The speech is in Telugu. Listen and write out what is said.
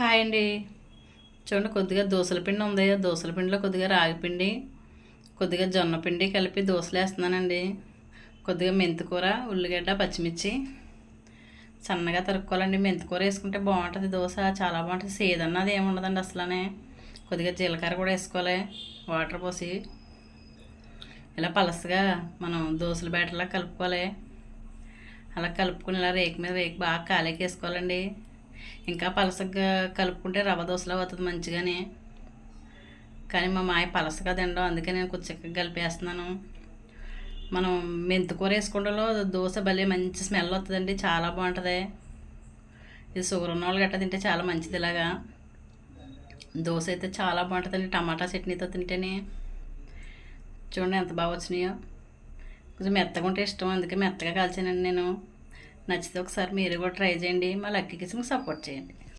హాయ్ అండి. చూడండి, కొద్దిగా దోసల పిండి ఉంది. దోసల పిండిలో కొద్దిగా రాగి పిండి, కొద్దిగా జొన్న పిండి కలిపి దోసలు వేస్తున్నానండి. కొద్దిగా మెంతికూర, ఉల్లిగడ్డ, పచ్చిమిర్చి సన్నగా తరుక్కోవాలండి. మెంతికూర వేసుకుంటే బాగుంటుంది దోశ, చాలా బాగుంటుంది. సేదన్నది ఏమి ఉండదండి అసలనే. కొద్దిగా జీలకర్ర కూడా వేసుకోవాలి, వాటర్ పోసి ఇలా పలసగా మనం దోశల బ్యాటర్లా కలుపుకోవాలి. అలా కలుపుకుని ఇలా రేకు మీద రేకు బాగా కాలేకేసుకోవాలండి. ఇంకా పలసగా కలుపుకుంటే రవ్వ దోశలో అవుతుంది మంచిగానే. కానీ మా మాయ పలసగా తినడం, అందుకే నేను కొంచెం చిక్కగా కలిపేస్తున్నాను. మనం మెంతికూర వేసుకోవడంలో దోశ భలే మంచి స్మెల్ వస్తుందండి, చాలా బాగుంటుంది. ఇది షుగర్ ఉన్న వాళ్ళు గట్టా తింటే చాలా మంచిది. ఇలాగా దోశ అయితే చాలా బాగుంటుందండి టమాటా చట్నీతో తింటేనే. చూడండి ఎంత బాగా వచ్చినాయో. కొంచెం మెత్తగా ఉంటే ఇష్టం, అందుకే మెత్తగా కాల్చానండి నేను. నచ్చితే ఒకసారి మీరు కూడా ట్రై చేయండి. మా లక్కీ కిచెన్కి సపోర్ట్ చేయండి.